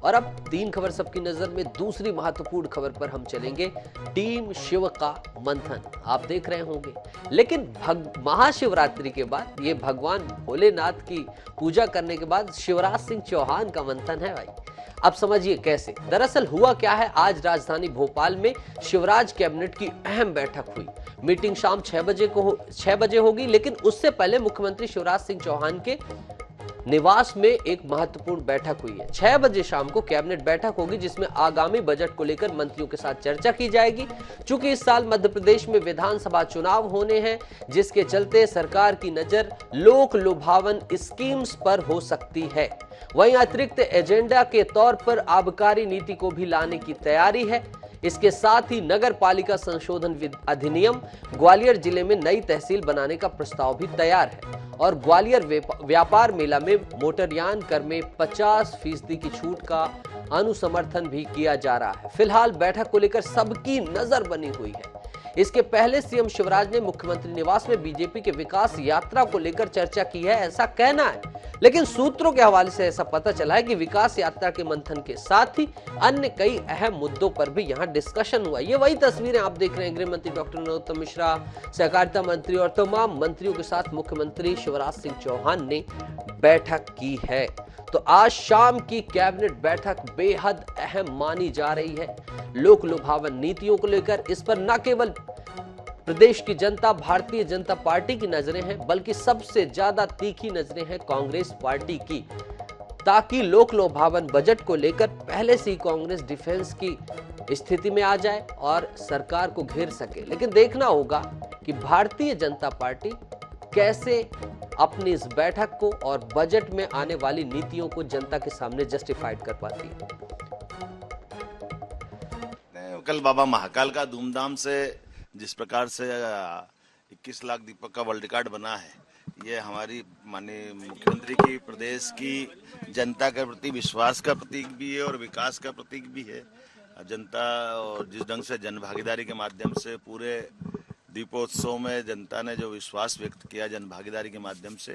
और अब तीन खबर सबकी नजर में दूसरी महत्वपूर्ण खबर पर हम चलेंगे। टीम शिव का मंथन आप देख रहे होंगे, लेकिन महाशिवरात्रि के बाद ये भगवान भोलेनाथ की पूजा करने के बाद शिवराज सिंह चौहान का मंथन है भाई। अब समझिए कैसे। दरअसल हुआ क्या है, आज राजधानी भोपाल में शिवराज कैबिनेट की अहम बैठक हुई। मीटिंग शाम 6 बजे होगी, लेकिन उससे पहले मुख्यमंत्री शिवराज सिंह चौहान के निवास में एक महत्वपूर्ण बैठक हुई है। 6 बजे शाम को कैबिनेट बैठक होगी, जिसमें आगामी बजट को लेकर मंत्रियों के साथ चर्चा की जाएगी। चूंकि इस साल मध्य प्रदेश में विधानसभा चुनाव होने हैं, जिसके चलते सरकार की नजर लोक लुभावन स्कीम्स पर हो सकती है। वहीं अतिरिक्त एजेंडा के तौर पर आबकारी नीति को भी लाने की तैयारी है। इसके साथ ही नगर पालिका संशोधन अधिनियम, ग्वालियर जिले में नई तहसील बनाने का प्रस्ताव भी तैयार है और ग्वालियर व्यापार मेला में मोटरयान कर में 50% की छूट का अनुसमर्थन भी किया जा रहा है। फिलहाल बैठक को लेकर सबकी नजर बनी हुई है। इसके पहले सीएम शिवराज ने मुख्यमंत्री निवास में बीजेपी के विकास यात्रा को लेकर चर्चा की है, ऐसा कहना है। लेकिन सूत्रों के हवाले से ऐसा पता चला है कि विकास यात्रा के मंथन के साथ ही अन्य कई अहम मुद्दों पर भी यहां डिस्कशन हुआ। ये वही तस्वीरें आप देख रहे हैं। गृह मंत्री डॉक्टर नरोत्तम मिश्रा, सहकारिता मंत्री और तमाम मंत्रियों के साथ मुख्यमंत्री शिवराज सिंह चौहान ने बैठक की है। तो आज शाम की कैबिनेट बैठक बेहद अहम मानी जा रही है। लोक लुभावन नीतियों को लेकर इस पर न केवल प्रदेश की जनता, भारतीय जनता पार्टी की नजरें हैं, बल्कि सबसे ज्यादा तीखी नजरें हैं कांग्रेस पार्टी की, ताकि लोक लुभावन बजट को लेकर पहले से ही कांग्रेस डिफेंस की स्थिति में आ जाए और सरकार को घेर सके। लेकिन देखना होगा कि भारतीय जनता पार्टी कैसे अपनी इस बैठक को और बजट में आने वाली नीतियों को जनता के सामने जस्टिफाइड कर पाती है। कल बाबा महाकाल का धूमधाम से जिस प्रकार से 21 लाख दीपक का वर्ल्ड रिकॉर्ड बना है, ये हमारी माननीय मुख्यमंत्री की प्रदेश की जनता के प्रति विश्वास का प्रतीक भी है और विकास का प्रतीक भी है। जनता और जिस ढंग से जन भागीदारी के माध्यम से पूरे दीपोत्सव में जनता ने जो विश्वास व्यक्त किया जन भागीदारी के माध्यम से,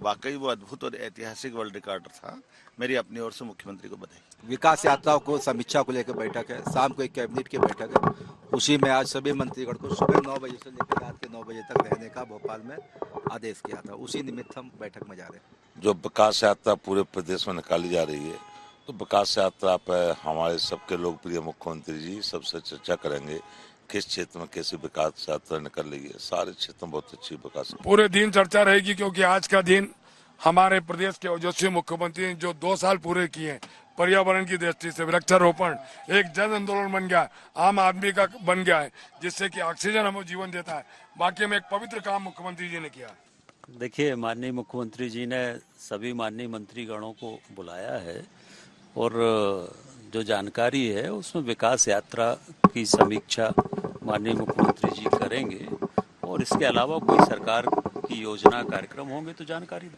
वाकई वो अद्भुत और ऐतिहासिक वर्ल्ड रिकॉर्ड था। मेरी अपनी ओर से मुख्यमंत्री को बधाई। विकास यात्राओं को समीक्षा को लेकर बैठक है, शाम को एक कैबिनेट की बैठक है। उसी में आज सभी मंत्रीगण को सुबह 9 बजे से लेकर रात के 9 बजे तक रहने का भोपाल में आदेश किया था। उसी निमित्त हम बैठक में जा रहे हैं। जो विकास यात्रा पूरे प्रदेश में निकाली जा रही है, तो विकास यात्रा पर हमारे सबके लोकप्रिय मुख्यमंत्री जी सबसे चर्चा करेंगे किस क्षेत्र में कैसी विकास यात्रा निकल रही है। सारे क्षेत्र में बहुत अच्छी विकास पूरे दिन चर्चा रहेगी, क्योंकि आज का दिन हमारे प्रदेश के ओजस्वी मुख्यमंत्री ने जो 2 साल पूरे किए पर्यावरण की दृष्टि से, वृक्षारोपण एक जन आंदोलन बन गया, आम आदमी का बन गया है, जिससे कि ऑक्सीजन हमें जीवन देता है। बाकी में एक पवित्र काम मुख्यमंत्री जी ने किया। देखिए, माननीय मुख्यमंत्री जी ने सभी माननीय मंत्रीगणों को बुलाया है और जो जानकारी है उसमें विकास यात्रा की समीक्षा माननीय मुख्यमंत्री जी करेंगे और इसके अलावा कोई सरकार की योजना कार्यक्रम होंगे तो जानकारी।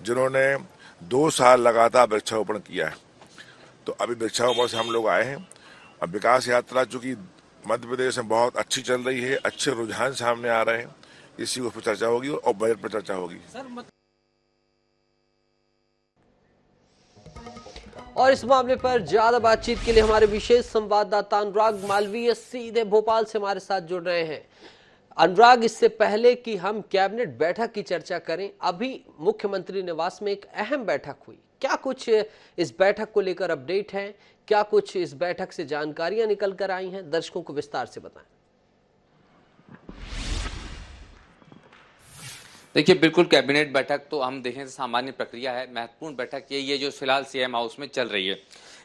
जिन्होंने 2 साल लगातार वृक्षारोपण किया है, तो अभी वृक्षारोपण से हम लोग आए हैं। अब विकास यात्रा चूंकि मध्य प्रदेश में बहुत अच्छी चल रही है, अच्छे रुझान सामने आ रहे हैं, इसी पर चर्चा होगी और बजट पर चर्चा होगी। और इस मामले पर ज्यादा बातचीत के लिए हमारे विशेष संवाददाता अनुराग मालवीय सीधे भोपाल से हमारे साथ जुड़ रहे हैं। अनुराग, इससे पहले कि हम कैबिनेट बैठक की चर्चा करें, अभी मुख्यमंत्री निवास में एक अहम बैठक हुई। क्या कुछ इस बैठक को लेकर अपडेट है? क्या कुछ इस बैठक से जानकारियां निकल कर आई हैं? दर्शकों को विस्तार से बताएं। देखिए, बिल्कुल कैबिनेट बैठक तो हम देखें तो सामान्य प्रक्रिया है। महत्वपूर्ण बैठक यही है जो फिलहाल सीएम हाउस में चल रही है।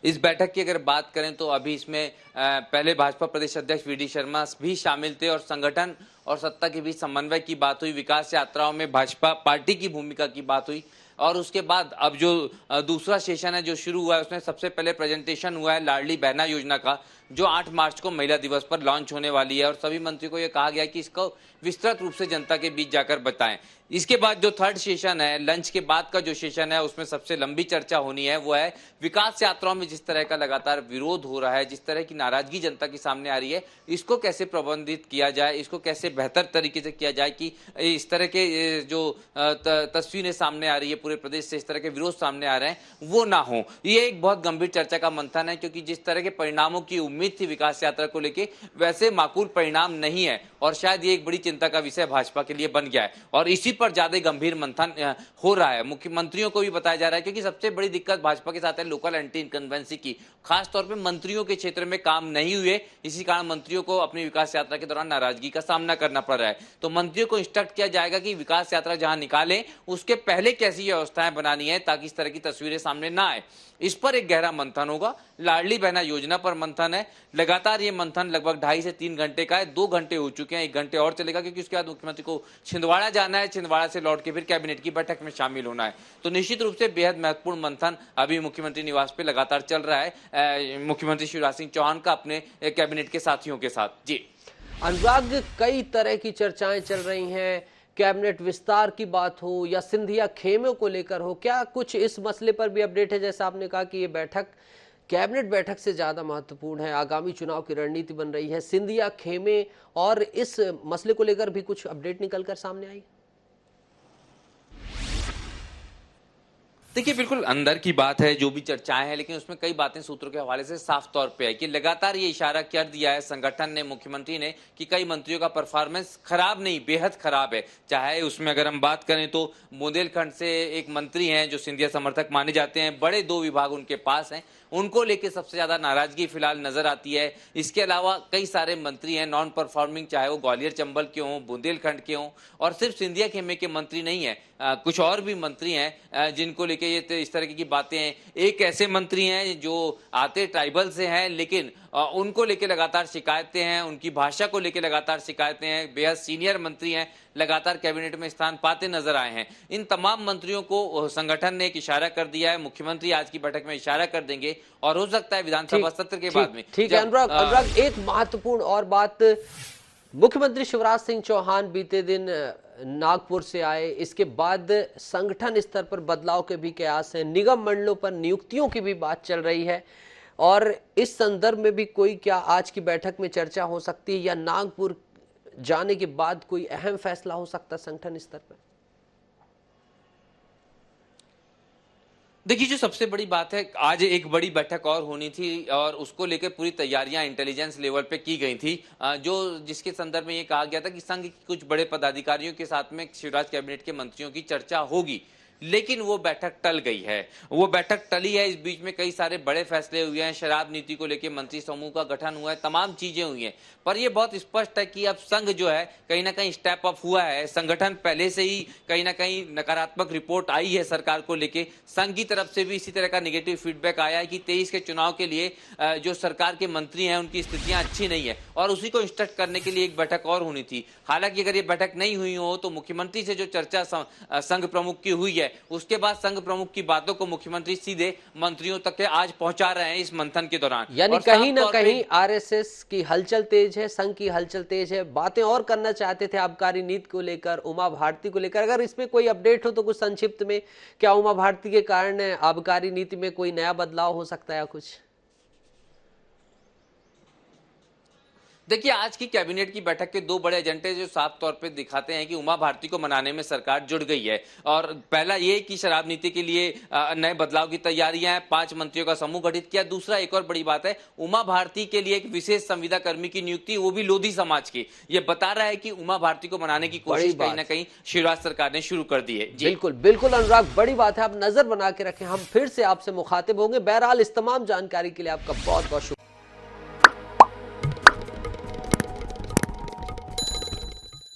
इस बैठक की अगर बात करें तो अभी इसमें पहले भाजपा प्रदेश अध्यक्ष वीडी शर्मा भी शामिल थे और संगठन और सत्ता के बीच समन्वय की बात हुई, विकास यात्राओं में भाजपा पार्टी की भूमिका की बात हुई। और उसके बाद अब जो दूसरा सेशन है जो शुरू हुआ है, उसमें सबसे पहले प्रेजेंटेशन हुआ है लाडली बहना योजना का, जो 8 मार्च को महिला दिवस पर लॉन्च होने वाली है। और सभी मंत्रियों को यह कहा गया कि इसको विस्तृत रूप से जनता के बीच जाकर बताएं। इसके बाद जो थर्ड सेशन है, लंच के बाद का जो सेशन है, उसमें सबसे लंबी चर्चा होनी है वो है विकास यात्राओं में जिस तरह का लगातार विरोध हो रहा है, जिस तरह की नाराजगी जनता की सामने आ रही है, इसको कैसे प्रबंधित किया जाए, इसको कैसे बेहतर तरीके से किया जाए कि इस तरह के जो तस्वीरें सामने आ रही है पूरे प्रदेश से, इस तरह के विरोध सामने आ रहे हैं वो ना हो। ये एक बहुत गंभीर चर्चा का मंथन है, क्योंकि जिस तरह के परिणामों की उम्मीद थी विकास यात्रा को लेकर, वैसे माकूल परिणाम नहीं है और शायद ये एक बड़ी चिंता का विषय भाजपा के लिए बन गया है और इसी पर ज्यादा गंभीर मंथन हो रहा है। मुख्यमंत्रियों को भी बताया जा रहा है, क्योंकि सबसे बड़ी दिक्कत भाजपा के साथ है लोकल एंटी इनकम्बेंसी की, खासतौर पर मंत्रियों के क्षेत्र में काम नहीं हुए, इसी कारण मंत्रियों को अपनी विकास यात्रा के दौरान नाराजगी का सामना करना पड़ रहा है। तो मंत्रियों को इंस्ट्रक्ट किया जाएगा कि विकास यात्रा जहां निकालें उसके पहले कैसी व्यवस्थाएं बनानी है ताकि इस तरह की तस्वीरें सामने ना आए। इस पर एक गहरा मंथन होगा। लाडली बहना योजना पर मंथन है। लगातार ये मंथन लगभग 2.5 से 3 घंटे का है। 2 घंटे हो चुके हैं, 1 घंटे और चलेगा, क्योंकि उसके बाद मुख्यमंत्री को छिंदवाड़ा जाना है, छिंदवाड़ा से लौट के फिर कैबिनेट की बैठक में शामिल होना है। तो निश्चित रूप से बेहद महत्वपूर्ण मंथन अभी मुख्यमंत्री निवास पे लगातार चल रहा है मुख्यमंत्री शिवराज सिंह चौहान का अपने कैबिनेट के साथियों के साथ। जी अनुराग, कई तरह की चर्चाएं चल रही हैं, कैबिनेट विस्तार की बात हो या सिंधिया खेमे को लेकर हो, क्या कुछ इस मसले पर भी अपडेट है? जैसा आपने कहा कि ये बैठक कैबिनेट बैठक से ज्यादा महत्वपूर्ण है, आगामी चुनाव की रणनीति बन रही है, सिंधिया खेमे और इस मसले को लेकर भी कुछ अपडेट निकलकर सामने आई? देखिए, बिल्कुल अंदर की बात है जो भी चर्चाएं हैं, लेकिन उसमें कई बातें सूत्रों के हवाले से साफ तौर पे है कि लगातार ये इशारा कर दिया है संगठन ने, मुख्यमंत्री ने, कि कई मंत्रियों का परफॉर्मेंस खराब नहीं बेहद खराब है। चाहे उसमें अगर हम बात करें तो बुंदेलखंड से एक मंत्री हैं जो सिंधिया समर्थक माने जाते हैं, बड़े 2 विभाग उनके पास हैं, उनको लेके सबसे ज्यादा नाराजगी फिलहाल नजर आती है। इसके अलावा कई सारे मंत्री हैं नॉन परफॉर्मिंग, चाहे वो ग्वालियर चंबल के हों, बुंदेलखंड के हों, और सिर्फ सिंधिया खेमे के मंत्री नहीं है, कुछ और भी मंत्री हैं जिनको लेके ये इस तरह की बातें हैं। एक ऐसे मंत्री हैं जो आते ट्राइबल से हैं, लेकिन उनको लेके लगातार शिकायतें हैं, उनकी भाषा को लेके लगातार शिकायतें हैं, बेहद सीनियर मंत्री हैं, लगातार कैबिनेट में स्थान पाते नजर आए हैं। इन तमाम मंत्रियों को संगठन ने एक इशारा कर दिया है, मुख्यमंत्री आज की बैठक में इशारा कर देंगे और हो सकता है विधानसभा सत्र के बाद में। ठीक है अनुराग, एक महत्वपूर्ण और बात, मुख्यमंत्री शिवराज सिंह चौहान बीते दिन नागपुर से आए, इसके बाद संगठन स्तर पर बदलाव के भी कयास हैं, निगम मंडलों पर नियुक्तियों की भी बात चल रही है, और इस संदर्भ में भी कोई क्या आज की बैठक में चर्चा हो सकती है या नागपुर जाने के बाद कोई अहम फैसला हो सकता है संगठन स्तर पर? देखिए, जो सबसे बड़ी बात है, आज एक बड़ी बैठक और होनी थी और उसको लेकर पूरी तैयारियां इंटेलिजेंस लेवल पे की गई थी, जिसके संदर्भ में ये कहा गया था कि संघ के कुछ बड़े पदाधिकारियों के साथ में शिवराज कैबिनेट के मंत्रियों की चर्चा होगी, लेकिन वो बैठक टल गई है। वो बैठक टली है, इस बीच में कई सारे बड़े फैसले हुए हैं, शराब नीति को लेकर मंत्री समूह का गठन हुआ है, तमाम चीजें हुई हैं, पर ये बहुत स्पष्ट है कि अब संघ जो है कहीं ना कहीं स्टेप अप हुआ है। संगठन पहले से ही कहीं ना कहीं नकारात्मक रिपोर्ट आई है सरकार को लेके, संघ की तरफ से भी इसी तरह का नेगेटिव फीडबैक आया है कि 23 के चुनाव के लिए जो सरकार के मंत्री हैं उनकी स्थितियां अच्छी नहीं है और उसी को इंस्ट्रक्ट करने के लिए एक बैठक और होनी थी। हालांकि अगर ये बैठक नहीं हुई हो तो मुख्यमंत्री से जो चर्चा संघ प्रमुख की हुई है, उसके बाद संघ प्रमुख की बातों को मुख्यमंत्री सीधे मंत्रियों तक के आज पहुंचा रहे हैं इस मंथन के दौरान। यानी कहीं ना कहीं आरएसएस की हलचल तेज है, संघ की हलचल तेज है, बातें और करना चाहते थे आबकारी नीति को लेकर, उमा भारती को लेकर। अगर इसमें कोई अपडेट हो तो कुछ संक्षिप्त में, क्या उमा भारती के कारण आबकारी नीति में कोई नया बदलाव हो सकता है या कुछ? देखिए, आज की कैबिनेट की बैठक के 2 बड़े एजेंडे जो साफ तौर पे दिखाते हैं कि उमा भारती को मनाने में सरकार जुड़ गई है। और पहला ये कि शराब नीति के लिए नए बदलाव की तैयारियां हैं, 5 मंत्रियों का समूह गठित किया। दूसरा एक और बड़ी बात है, उमा भारती के लिए एक विशेष संविदा कर्मी की नियुक्ति, वो भी लोधी समाज की। ये बता रहा है कि उमा भारती को मनाने की कोशिश कहीं ना कहीं शिवराज सरकार ने शुरू कर दी है। बिल्कुल बिल्कुल अनुराग, बड़ी बात है, आप नजर बना के रखें, हम फिर से आपसे मुखातिब होंगे। बहरहाल इस तमाम जानकारी के लिए आपका बहुत बहुत शुक्रिया।